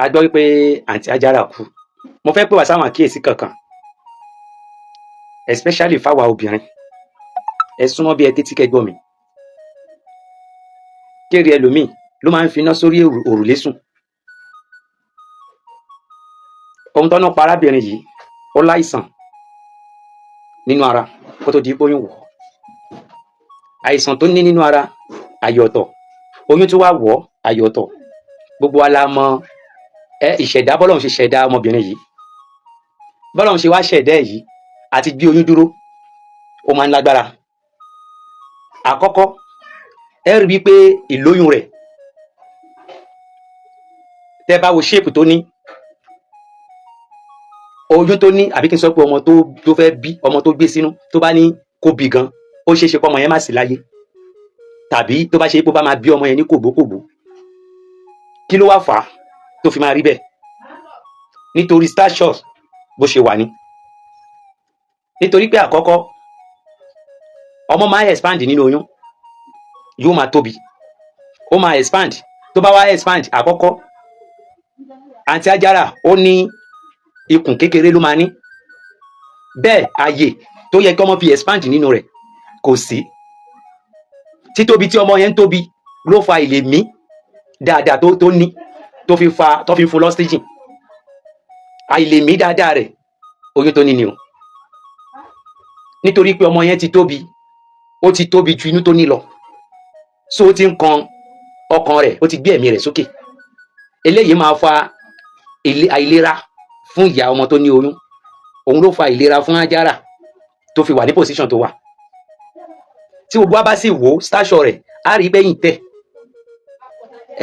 a gbọ́ wípé àǹtí Ajára kú. Mo fẹ́ pè wá sáwọn àkíyèsí kankan, especially fáwa obìnrin. Ẹ súnmọ́ bí ẹ tẹ́tí kẹ́ gbọ́ mi. Kéré ẹlòmíì ló máa ń finá sórí òrùlé sùn. Ohun tọ́nà pa arábìnrin yìí, ó láìsàn nínú ara kó tó di oyún wọ̀. Àìsàn tó ní nínú ara àyè ọ̀tọ̀, oyún tó wá wọ̀ àyè ọ̀tọ̀. Gbogbo wa la mọ ìṣẹ̀dá bọ́lọ́run ṣe ṣẹ̀dá ọmọbìnrin yìí. Bọ́lọ́run ṣe wá ṣẹ̀dá ẹ̀ yìí àti gbé oyún dúró ó máa ń lágbára. Àkọ́kọ́ ẹ rí wípé ìlóyún rẹ̀, tẹ́ bá wo ṣéèpù tó ní, oyún tó ní, àbí kí n sọ pé ọmọ tó fẹ́ bí, ọmọ tó gbé sínú, tó bá ní kó bí gan, ó ṣeé ṣe pé ọmọ yẹn má sí láyé, tàbí tó bá ṣe pé ó bá máa bí ọmọ yẹn ní kògbókògbó. Kí ló wá fà á tó fi máa rí bẹ́ẹ̀? Nítorí stature bó ṣe wà ní. Nítorí pé àkọ́kọ́ ọmọ máa expand nínú oyún, yóò máa tóbi, ó máa expand. Tó bá wá expand, àkọ́kọ́ àǹtí Ajára ó ní ikùn kékeré ló máa ní, bẹ́ẹ̀ ààyè tó yẹ kí ọmọ fi expand nínú rẹ̀ kò sí. Títóbi tí ọmọ yẹn ń tóbi ló fa ìlèmí dáadáa tó ní, tó fi fún lọ́stíjìn. Àìlèmí dáadáa rẹ̀ oyún tó ní ni o. Nítorí pé ọmọ yẹn ti tóbi, ó ti tóbi ju inú tó ní lọ, so ó ti ń kan ọkàn rẹ̀, ó ti gbé ẹ̀mí rẹ̀ sókè. Eléyìí máa fa àìlera fún ìyá ọmọ tó ní oyún. Òun ló fa ìlera fún Ajára tó fi wà ní position tó wà. Tí gbogbo wa bá sì wò stature rẹ̀, á rí bẹ́yìn tẹ̀.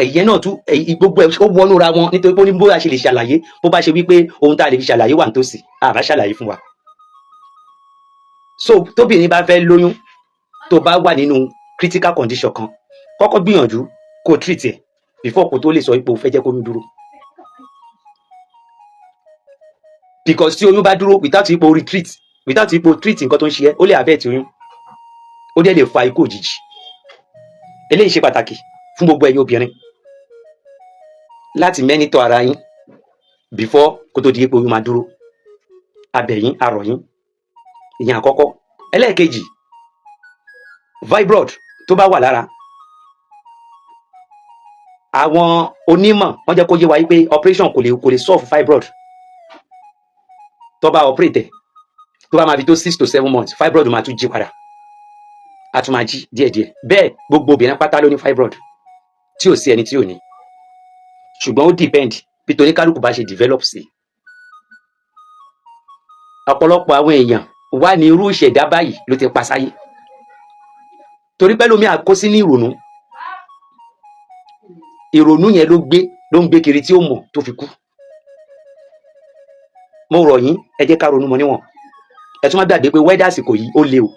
Ẹ̀yẹ náà tún gbogbo ẹ̀ ó wọnú ra wọn, nítorí pé ó ní bóyá ṣe lè ṣàlàyé, bó bá ṣe wípé ohun tá a lè fi ṣàlàyé wà nítòsí, àbá ṣàlàyé fún wa. So tóbìnrin bá fẹ́ lóyún, tó bá wà nínú critical condition kan, kọ́kọ́ gbìyànjú kó treat ẹ̀ before kó tó lè sọ pé o fẹ́ jẹ́ kó oyún dúró. Because tí oyún bá dúró without ipò retreat, without ipò treat nǹkan tó ń ṣe ẹ́, ó lè affect oyún, ó dẹ̀ lè fa ikú òjijì. Eléyìí ṣe pàtàkì fún gbogbo ẹ̀yin obìnrin láti mẹ́nítọ̀ ara yín before kó tó di pé oyún máa dúró. Abẹ̀yín, arọ̀ yín, ìyẹn àkọ́kọ́. Ẹlẹ́ẹ̀kejì, fibroid tó bá wà lára, àwọn onímọ̀ wọ́n jẹ́ kó yé wa wípé operation kò lè solve fibroid. Tó bá operate ẹ̀, tó bá máa fi tó 6 to 7 months, fibroid máa tún jí padà, a tún máa jí díẹ̀díẹ̀. Bẹ́ẹ̀ gbogbo obìnrin pátá ló ní fibroid, tí ò sí ẹni tí ò ní. Ṣùgbọ́n ó depend bí toníkálùkù bá ṣe develop sí. Ọ̀pọ̀lọpọ̀ àwọn èèyàn wà ní irú ìṣẹ̀dá báyìí ló ti pa sáyé. Torí pé lómi àkó sí ní ìrònú yẹn ló ń gbé kiri tí ó mọ̀ tó fi kú. Mo rọ̀ yín, ẹ jẹ́ ká ronú mọ́ níwọ̀n. Ẹ tún má gbàgbé pé wẹ́dà àsìkò yìí ó le o.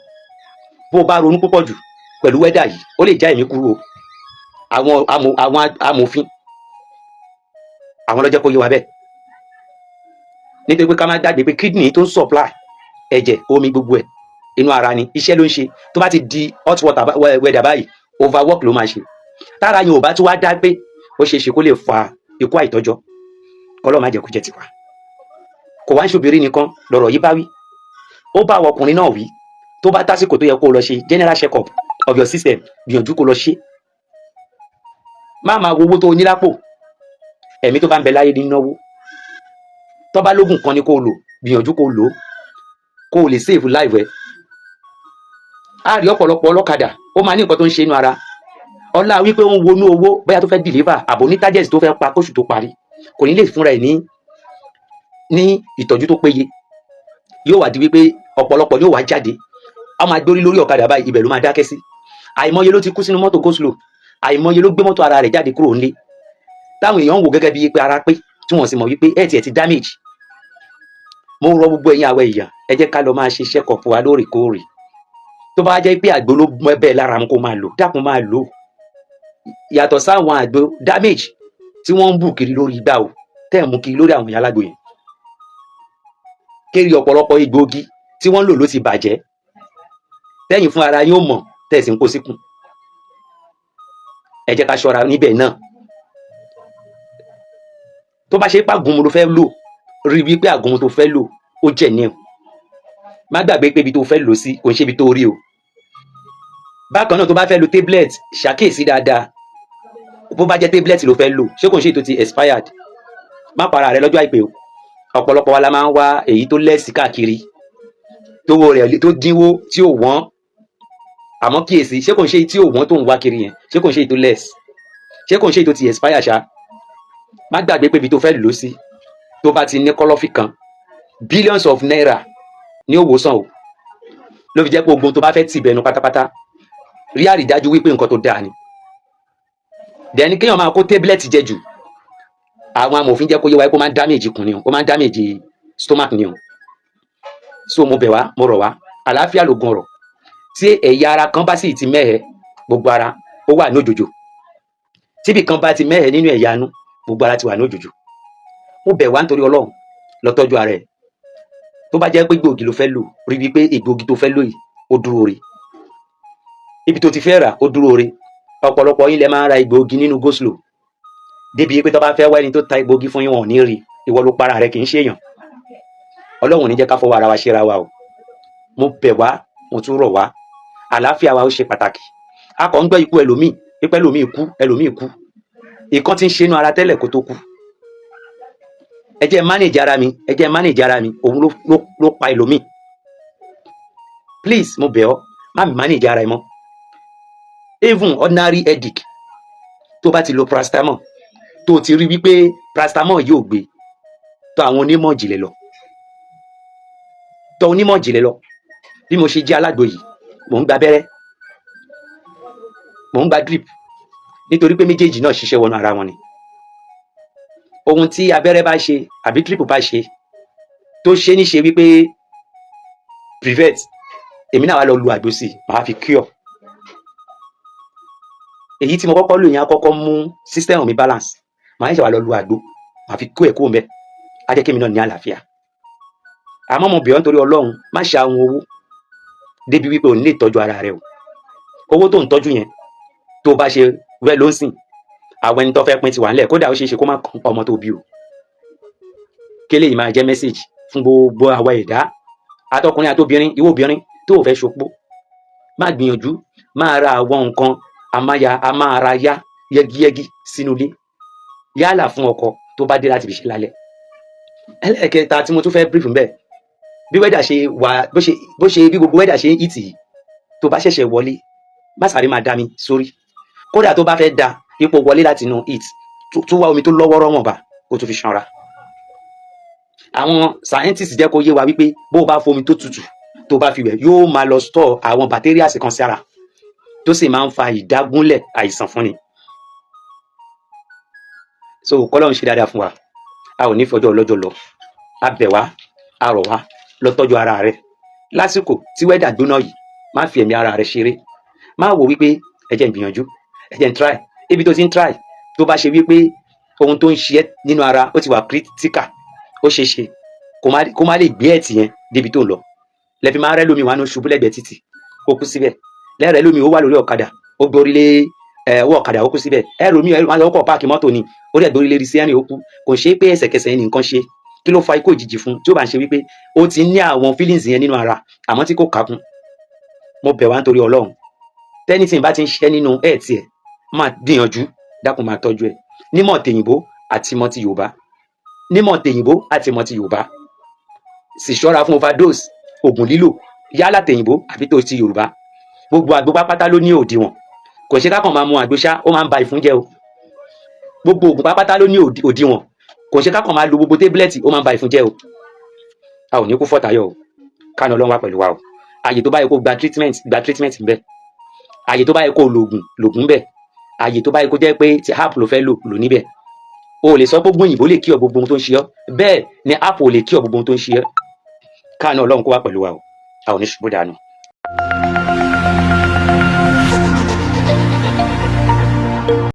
Bó o bá ronú púpọ̀ jù pẹ̀lú wẹ́dà yìí, ó lè já ẹ̀mí kúrú o. Àwọn amòfin, àwọn ló jẹ́ kó yé wa bẹ́ẹ̀. Nítorí pé ká má gbàgbé pé kidney tó ń supply ẹ̀jẹ̀, omi, gbogbo ẹ̀ inú ara ni, iṣẹ́ ló ń ṣe. Tó bá ti di hot water weather báyìí, overwork ló máa ṣe. Tára yẹn ò bá tún wá dá pé, ó ṣeé ṣe kó lè fa ikú àìtọ́jọ́. Kọ́lọ́run má jẹ́ kó jẹ́ tiwa. Kò wá ń ṣobìnrin nìkan lọ̀rọ̀ yìí bá wí, ó bá àwọn ọkùnrin náà wí. Tó bá tásìkò tó yẹ kó lọ ṣe general check up of your system, gbìyànjú kó lọ ṣe. Má máa wo owó tó ní lápò, ẹ̀mí tó bá ń bẹ láyé ní náwó. Tó bá lógún kan ni kó lò, gbìyànjú kó lò, kó lè save life ẹ. A rí ọ̀pọ̀lọpọ̀ ọlọ́kadà, ó máa ní nǹkan tó ń ṣe inú ara. Ọlá wípé ó ń wonú owó, bóyá tó fẹ́ deliver àbò ní target tó fẹ́ pa kóṣù tó parí, kò ní lè fúnra ẹ̀ ní ìtọ́jú tó péye. Yóò wá di wípé ọ̀pọ̀lọpọ̀ yóò wá jáde, a máa gbórí lórí ọ̀kadà báyìí, ibẹ̀ ló máa dákẹ́ sí. Àìmọye ló ti kú sínú mọ́tò go slow, àìmọye ló gbé mọ́tò ara rẹ̀ jáde kúrò nílé, táwọn èèyàn ń wò gẹ́gẹ́ bíi pé ara pé, tí wọ́n sì mọ̀ wípé ẹ̀ ti damage. Mo rọ gbogbo ẹ̀yin àwẹ̀ èèyàn, ẹ jẹ́ ká lọ máa ṣe check up wa lóòrèkóòrè. Tó bá jẹ́ pé àgbo ló mọ́ bẹ́ẹ̀ lára mu kó máa lò, dákun máa lò. Yàtọ̀ sáwọn àgbo damage tí wọ́n ń bù kiri lórí igbá o, tẹ́ ẹ̀ mú kiri lórí àwọn ìyá alágbo yẹn. Kéri ọ̀pọ̀lọpọ̀ egbòogi tí wọ́n ń lò ló ti bàjẹ́, tẹ́yìn fún ara yóò mọ̀, tẹ́ẹ̀ sì ń kó síkùn. Ẹ jẹ́ ká ṣọ́ra níbẹ̀ náà. tó bá ṣe pé àgúnmu ló fẹ́ lò rí wípé àgúnmu tó fẹ́ lò ó jẹ́ ní o má gbàgbé pé ibi tó fẹ́ lò sí kò ń ṣe ibi tó rí o. Bákan náà tó bá fẹ́ lo tablet ṣàkíyèsí dáadáa bó bá jẹ́ tablet ló fẹ́ lò ṣé kò ń ṣe tó ti expired, má para rẹ lọ́jọ́ àìpé o. Ọ̀pọ̀lọpọ̀ wa la máa ń wá èyí tó lẹ́sì káàkiri tówó rẹ̀ tó dínwó tí ò wọ́n, àmọ́ kíyèsí ṣé kò ń ṣe tí ò wọ́n tó ń wá kiri yẹn ṣé kò ń ṣe tó lẹ́sì, ṣé kò ń ṣe tó ti expire ṣá. Má gbàgbé pé ibi tó fẹ́ lò sí tó bá ti ní kọ́lọ́fì kan billions of naira ní òwòsàn o, ló fi jẹ́ pé ogun tó bá fẹ́ tì bẹnu pátápátá rí àrídájú wípé nǹkan tó dáa ni. Dẹ̀ni kéèyàn máa kó tablet jẹ jù, àwọn amòfin jẹ́ kó yé wa pé ó máa ń damage ikùn ni o, ó máa ń damage stomach ni o. So mo bẹ̀ wá mo rọ̀ wá, àlàáfíà lògùn ọ̀rọ̀. Tí ẹ̀yà ara kan bá sì ti mẹ́hẹ̀ gbogbo ara ó wà ní òjòjò, tíbi kan bá ti mẹ́hẹ̀ nínú ẹ̀yà inú gbogbo ara ti wà ní òjòjò. Mo bẹ̀ wá nítorí Ọlọ́run lọ tọ́jú ara ẹ̀. Tó bá jẹ́ pé egbòogi ló fẹ́ lò rí wípé egbòogi tó fẹ́ lò yìí ó dúró re, ibi tó ti fẹ́ rà ó dúró re. Ọ̀pọ̀lọpọ̀ yín lẹ máa ń ra egbòogi nínú go slow débi pé tó bá fẹ́ wá ẹni tó ta egbòogi fún yín wọn ò ní rí, ìwọ ló para rẹ kì í ṣèyàn. Ọlọ́run ò ní jẹ́ ká fọwọ́ ara wa ṣera wa o. Mo bẹ̀ wá mo tún rọ̀ wá, àlàáfíà wa ó ṣe pàtàkì. A kàn ń gbọ́ ikú ẹlòmíì pípẹ́ ẹlòmíì kú ìkan tí ń ṣe inú ara tẹ́lẹ̀ kó tó kú. Ẹ jẹ́ manage ara mi, òun ló pa ẹlòmíì. Please mo bẹ̀ ọ́ má manage ara ẹ mọ́. Even ordinary headache tó bá ti lo paracetamol tó ti rí wípé paracetamol yóò gbé, tọ̀ àwọn onímọ̀ ìjìnlẹ̀ lọ. Bí mo ṣe jẹ́ alágbo yìí mò ń gba abẹ́rẹ́ mò ń gba drip nítorí pé méjèèjì náà ṣiṣẹ́ wọnú ara wọn ni. Ohun tí abẹ́rẹ́ bá ṣe àbí drip bá ṣe tó ṣe ní ṣe wípé prevent, èmi náà wá lọ lu àgbo sí i màá fi cure. Èyí tí mo kọ́kọ́ lò yẹn á kọ́kọ́ mú system mi balance, màá ṣe wá lọ lu àgbo màá fi kó ẹ̀kọ́ mẹ́, á jẹ́ kí èmi náà ní àlàáfíà. Àmọ́ mo bẹ̀ ọ́ nítorí Ọlọ́run má ṣe àwọn owó débi wípé ò ní lè tọ́jú ara rẹ o. Owó tó ń tọ́jú yẹn tó bá ṣe wẹ́ ló ń sìn, àwọn ẹni tó fẹ́ pín ti wà nílẹ̀, kódà ó ṣeé ṣe kó má kàn ọmọ tó bí o. Kélé yìí máa jẹ́ message fún gbogbo àwa ẹ̀dá àtọkùnrin àtobìnrin, ìwọ obìnrin tó ò fẹ́ ṣopó, má gbìyànjú máa ra àwọn nǹkan amára yá yẹ́gíyẹ́gí sínú ilé yálà fún ọkọ tó bá dé láti fi ṣe lálẹ́. Ẹlẹ́ẹ̀kẹta tí mo tún fẹ́ brief ń bẹ̀, bí wẹ́dà ṣe wà bó ṣe bí gbogbo wẹ́dà ṣe ń hìtì yìí, tó bá ṣẹ̀ṣẹ̀ wọlé má sáré máa dá mi sórí. Kódà tó bá fẹ́ da ipò wọlé láti inú hit tó wá omi tó lọ́wọ́rọ́ wọ̀n bá kó tó fi ṣanra. Àwọn scientists jẹ́ kó yé wa wípé bó o bá fomi tó tutù tó bá fi wẹ̀ yóò máa lọ store àwọn bacteria kan sí ara tó sì máa ń fa ìdágúnlẹ̀ àìsàn fún ni. So kọ́lọ́run ṣe dáadáa fún wa, a ò ní fọjọ́ ọlọ́jọ́ lọ, a bẹ̀ wá a rọ̀ wá lọ tọ́jú ara rẹ lásìkò tí wẹ́dà gbóná yìí. Má fi ẹ̀mí ara rẹ ṣeré, má wò wípé ẹ jẹ́ n gbìyànjú ẹ jẹ́ n try. Ibi tó ti ń try tó bá ṣe wípé ohun tó ń ṣe ẹ́ nínú ara ó ti wà critical, ó ṣeé ṣe kó má lè gbé ẹ̀tì yẹn débi tó ń lọ. Lẹ́fi máa rẹ́ lómi wà ní ṣubú lẹ́gbẹ̀ẹ́ títì ó kú síbẹ̀, lẹ́rẹ̀ lómi ó wà lórí ọ̀kadà ó gborí lé ọwọ́ ọ̀kadà ó kú síbẹ̀, ẹ̀rọ mi ọkọ̀ páàkì mọ́tò ni ó dẹ̀ gborí lé rí sí ẹ̀rìn ó kú. Kò ṣe pé ẹsẹ̀kẹsẹ̀ ní nǹkan ṣe, kí ló fa ikú òjijì fún tí ó bá ń ṣe wípé ó ti ní àwọn feelings yẹn nínú ara àmọ́ tí kò kákún. Mo bẹ̀ wá nítorí Ọlọ́run, tẹ́nítìn bá ti ń ṣiṣẹ́ nínú ẹ̀ẹ̀tì ẹ̀ máa gbìyànjú dákun máa tọ́jú ẹ̀ nímọ̀ tèyìnbó àti mọ̀ ti Yorùbá, sì ṣọ́ra fún overdose oògùn lílò yálà tèyìnbó àbí tó ti Yorùbá. Gbogbo àgbo pápátá ló ní òdiwọ̀n, kò ṣe kákan máa mu àgbo ṣá, ó máa ń ba ìfun jẹ́ o. Gbogbo oògùn pápátá ló ní òdiwọ̀n, kò ṣe kákan máa lo gbogbo tébúlẹ̀tì, ó máa ń ba ìfun jẹ́ o. A ò ní kú fọ́tayọ̀ o, káàánú Ọlọ́run wà pẹ̀lú wa o. Àyè tó bá yẹ kó gba treatment ń bẹ, àyè tó bá yẹ kó lògùn ń bẹ, àyè tó bá yẹ kó jẹ́ pé ti app ló fẹ́ lò níbẹ̀. O lè sọ pé gbogbo òyìnbó lè kí ọ gbogbo ohun tó ń ṣe ọ́, bẹ́ẹ̀ ni app ò lè kí ọ gbogbo ohun tó ń ṣe ọ́. Káàánú Ọlọ́run kó wà pẹ̀lú wa o, a ò ní ṣubú dànù.